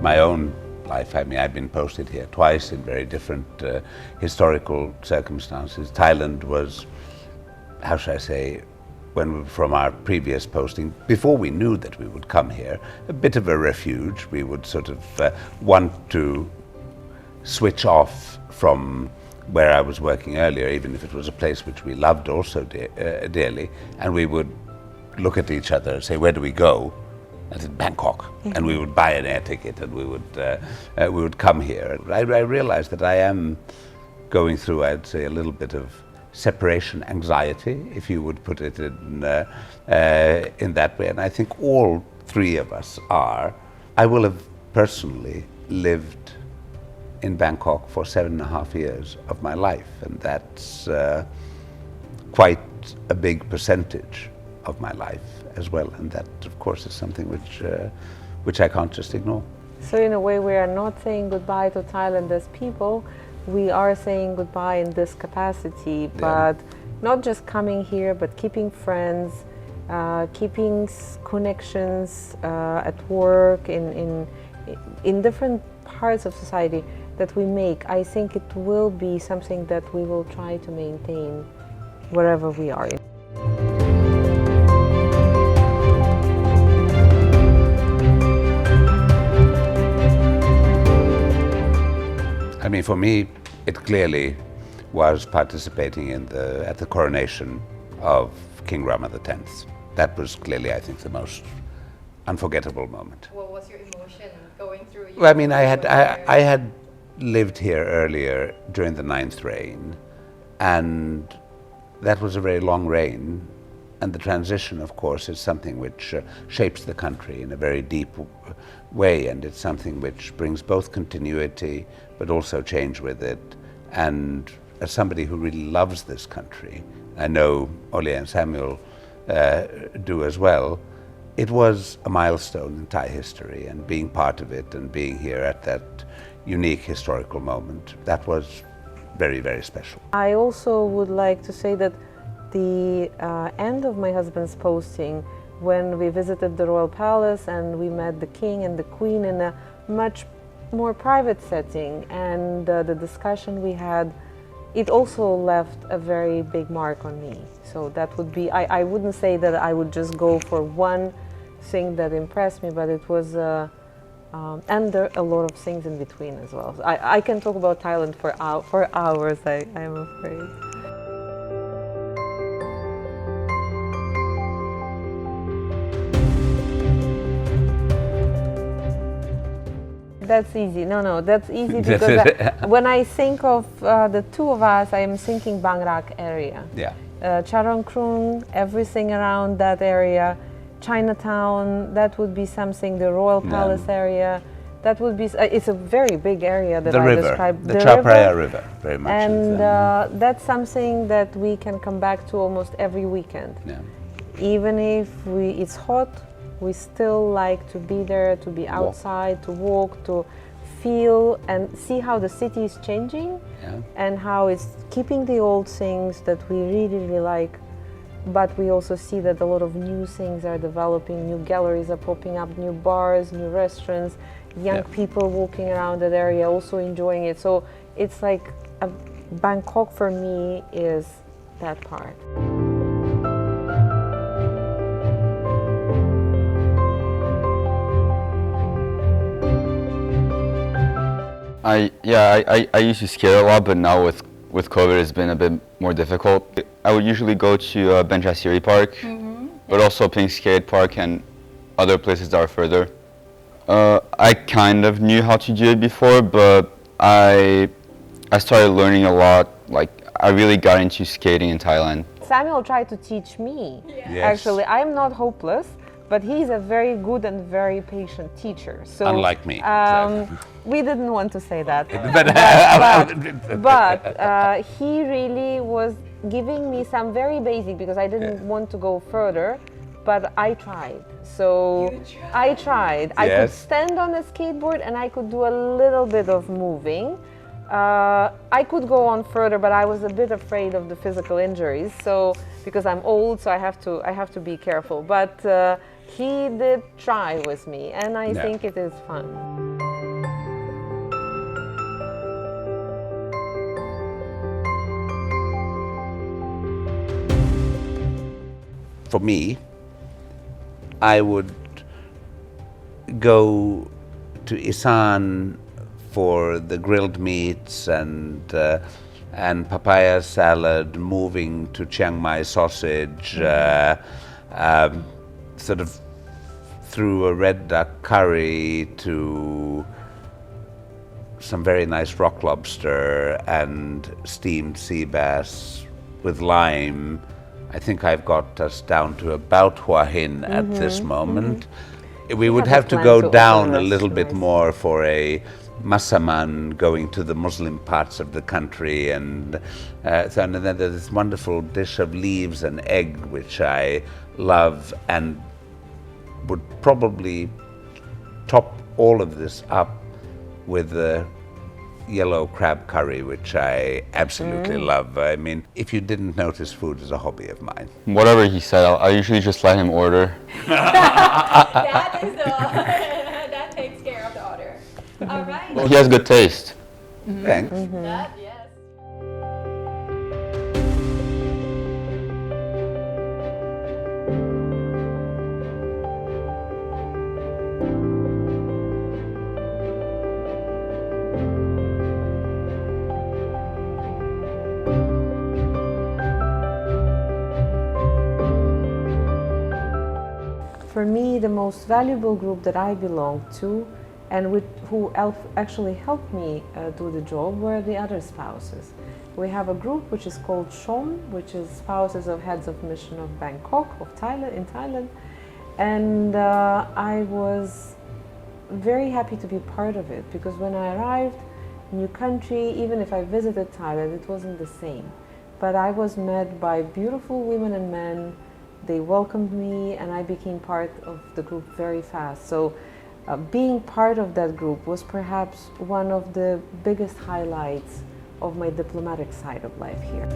my own life. I mean, I've been posted here twice in very different historical circumstances. Thailand was, how should I say, from our previous posting, before we knew that we would come here, a bit of a refuge. We would sort of want to switch off from where I was working earlier, even if it was a place which we loved also dearly, and we would look at each other and say, where do we go? I said, Bangkok. And we would buy an air ticket and we would come here. I realized that I am going through, I'd say, a little bit of separation anxiety, if you would put it in that way. And I think all three of us are. I will have personally lived in Bangkok for 7.5 years of my life, and that's quite a big percentage of my life as well, and that of course is something which I can't just ignore. So in a way we are not saying goodbye to Thailand as people, we are saying goodbye in this capacity, but not just coming here, but keeping friends, keeping connections at work, in different parts of society that we make. I think it will be something that we will try to maintain wherever we are. I mean, for me, it clearly was participating at the coronation of King Rama X. That was clearly, I think, the most unforgettable moment. What was your emotion going through? Well, I mean, I had lived here earlier during the 9th reign, and that was a very long reign. And the transition, of course, is something which shapes the country in a very deep way, and it's something which brings both continuity but also change with it. And as somebody who really loves this country, I know Ole and Samuel do as well, it was a milestone in Thai history, and being part of it and being here at that unique historical moment, that was very, very special. I also would like to say that the end of my husband's posting, when we visited the royal palace and we met the king and the queen in a much more private setting, and the discussion we had, it also left a very big mark on me. So that would be, I wouldn't say that I would just go for one thing that impressed me, but it was, and there are a lot of things in between as well. So I can talk about Thailand for hours, I'm afraid. That's easy. No, that's easy because when I think of the two of us, I am thinking Bang Rak area. Yeah. Charoen Krung, everything around that area, Chinatown, that would be something, the Royal Palace area, that would be, it's a very big area that I described. The Chao Phraya River, very much. And that's something that we can come back to almost every weekend. Yeah. Even if it's hot, we still like to be there, to be outside, to walk, to feel and see how the city is changing, and how it's keeping the old things that we really, really like. But we also see that a lot of new things are developing, new galleries are popping up, new bars, new restaurants, young people walking around that area, also enjoying it. So it's like Bangkok for me is that part. I used to skate a lot, but now with COVID it's been a bit more difficult. I would usually go to Benchasiri Park, but also Pink Skate Park and other places that are further. I kind of knew how to do it before, but I started learning a lot. Like, I really got into skating in Thailand. Samuel tried to teach me. Actually, I'm not hopeless, but he's a very good and very patient teacher. So, unlike me. We didn't want to say that. but he really was giving me some very basic, because I didn't want to go further, but I tried. So I tried. I could stand on a skateboard and I could do a little bit of moving. I could go on further, but I was a bit afraid of the physical injuries. So because I'm old, so I have to be careful. But he did try with me, and I think it is fun. for me, I would go to Isan for the grilled meats and papaya salad, moving to Chiang Mai sausage, sort of through a red duck curry to some very nice rock lobster and steamed sea bass with lime. I think I've got us down to about Hua Hin at this moment. We would have to go down a little bit more for a masaman, going to the Muslim parts of the country, and then there's this wonderful dish of leaves and egg which I love, and would probably top all of this up with the yellow crab curry, which I absolutely love. I mean, if you didn't notice, food is a hobby of mine. Whatever he said, I usually just let him order. That is the that takes care of the order. All right. Well, he has good taste. Thanks. That, yes. For me, the most valuable group that I belong to and who actually helped me do the job were the other spouses. We have a group which is called SHOM, which is Spouses of Heads of Mission of Bangkok, in Thailand. And I was very happy to be part of it, because when I arrived, new country, even if I visited Thailand, it wasn't the same. But I was met by beautiful women and men. They welcomed me, and I became part of the group very fast. So being part of that group was perhaps one of the biggest highlights of my diplomatic side of life here.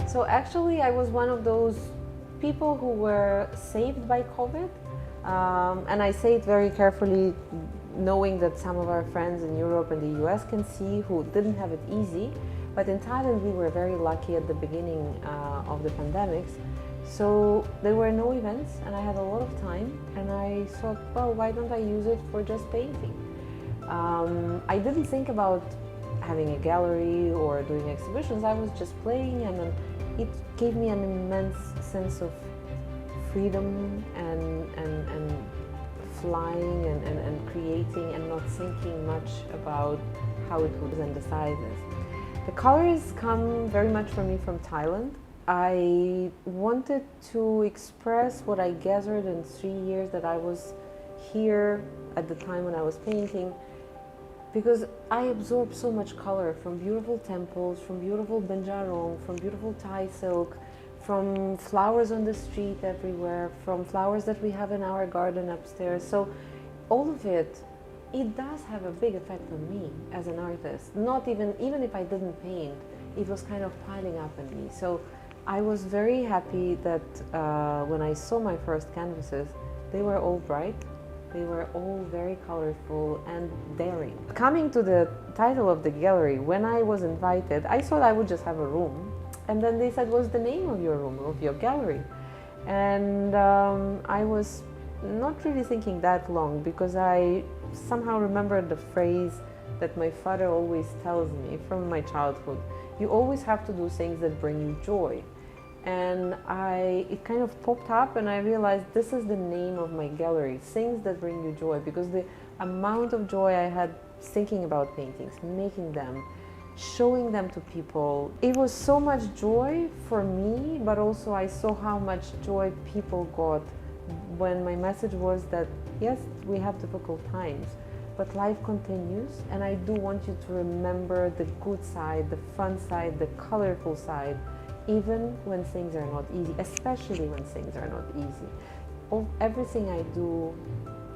So actually I was one of those people who were saved by COVID. And I say it very carefully, knowing that some of our friends in Europe and the US can see who didn't have it easy. But in Thailand, we were very lucky at the beginning of the pandemics. So there were no events, and I had a lot of time, and I thought, well, why don't I use it for just painting? I didn't think about having a gallery or doing exhibitions. I was just playing, and it gave me an immense sense of freedom and flying and creating, and not thinking much about how it would and the sizes. The colors come very much for me from Thailand. I wanted to express what I gathered in 3 years that I was here at the time when I was painting, because I absorbed so much color from beautiful temples, from beautiful Benjarong, from beautiful Thai silk, from flowers on the street everywhere, from flowers that we have in our garden upstairs. So all of it does have a big effect on me as an artist. Not even if I didn't paint, it was kind of piling up in me. So I was very happy that when I saw my first canvases, they were all bright, they were all very colorful and daring. Coming to the title of the gallery, when I was invited, I thought I would just have a room. And then they said, what's the name of your room, of your gallery? And I was not really thinking that long, because I somehow remembered the phrase that my father always tells me from my childhood. You always have to do things that bring you joy. And it kind of popped up, and I realized this is the name of my gallery, things that bring you joy, because the amount of joy I had thinking about paintings, making them, showing them to people. It was so much joy for me, but also I saw how much joy people got when my message was that, yes, we have difficult times, but life continues, and I do want you to remember the good side, the fun side, the colorful side, even when things are not easy, especially when things are not easy. Everything I do,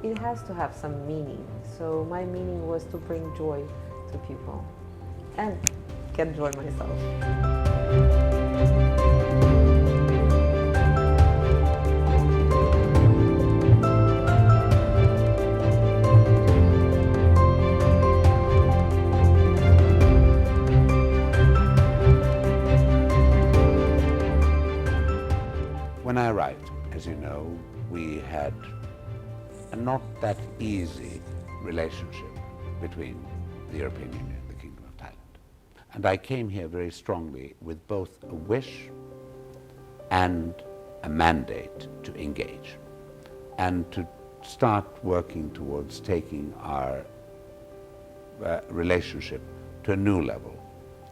it has to have some meaning. So my meaning was to bring joy to people and get joy myself. had a not that easy relationship between the European Union and the Kingdom of Thailand. And I came here very strongly with both a wish and a mandate to engage and to start working towards taking our relationship to a new level.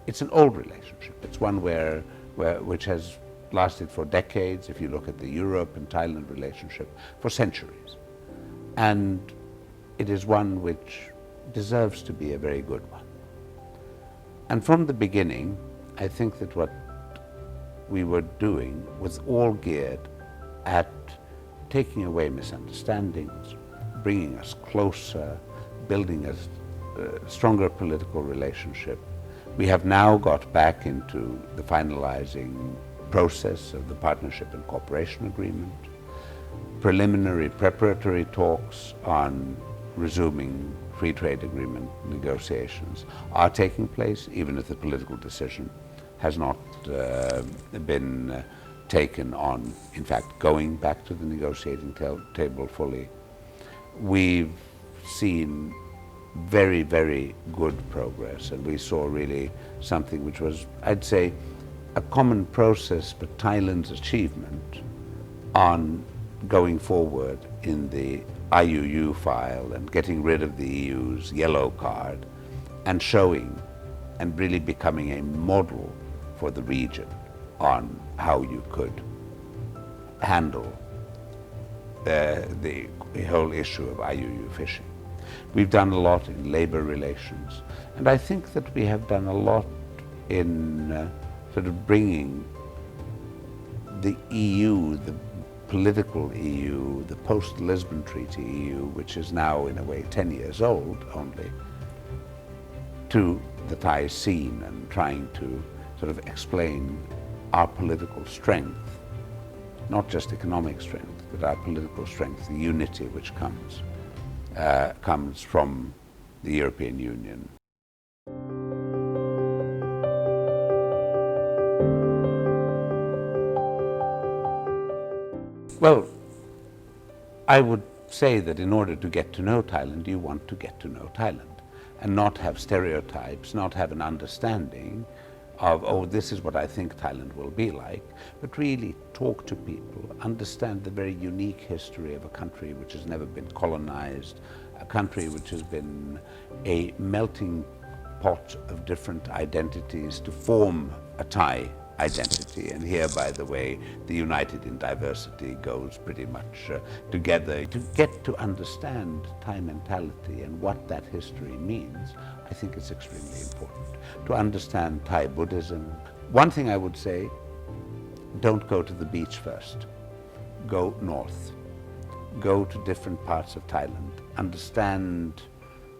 It's an old relationship. It's one which has lasted for decades, if you look at the Europe and Thailand relationship, for centuries. And it is one which deserves to be a very good one. And from the beginning, I think that what we were doing was all geared at taking away misunderstandings, bringing us closer, building a stronger political relationship. We have now got back into the finalizing process of the Partnership and Cooperation Agreement. Preliminary preparatory talks on resuming free trade agreement negotiations are taking place, even if the political decision has not been taken on, in fact, going back to the negotiating table fully. We've seen very, very good progress, and we saw really something which was, I'd say, a common process, but Thailand's achievement on going forward in the IUU file and getting rid of the EU's yellow card and showing and really becoming a model for the region on how you could handle the whole issue of IUU fishing. We've done a lot in labor relations, and I think that we have done a lot in sort of bringing the EU, the political EU, the post-Lisbon Treaty EU, which is now in a way 10 years old only, to the Thai scene and trying to sort of explain our political strength, not just economic strength, but our political strength, the unity which comes from the European Union. Well, I would say that in order to get to know Thailand, you want to get to know Thailand and not have stereotypes, not have an understanding of, oh, this is what I think Thailand will be like, but really talk to people, understand the very unique history of a country which has never been colonized, a country which has been a melting pot of different identities to form a Thai identity. And here, by the way, the united in diversity goes pretty much together. To get to understand Thai mentality and what that history means, I think it's extremely important. To understand Thai Buddhism. One thing I would say, don't go to the beach first. Go north. Go to different parts of Thailand. Understand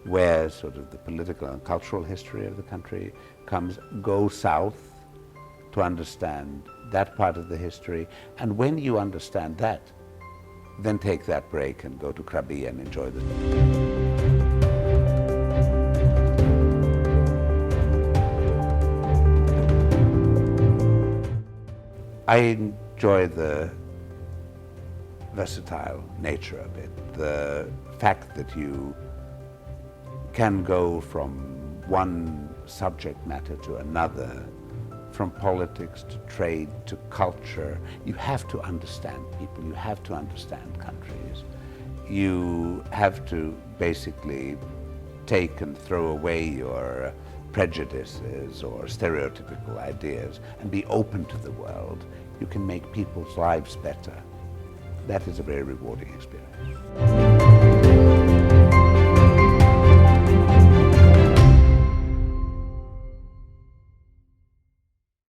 where sort of the political and cultural history of the country comes. Go south to understand that part of the history. And when you understand that, then take that break and go to Krabi and enjoy the I enjoy the versatile nature of it, the fact that you can go from one subject matter to another, from politics to trade to culture. You have to understand people, you have to understand countries. You have to basically take and throw away your prejudices or stereotypical ideas and be open to the world. You can make people's lives better. That is a very rewarding experience.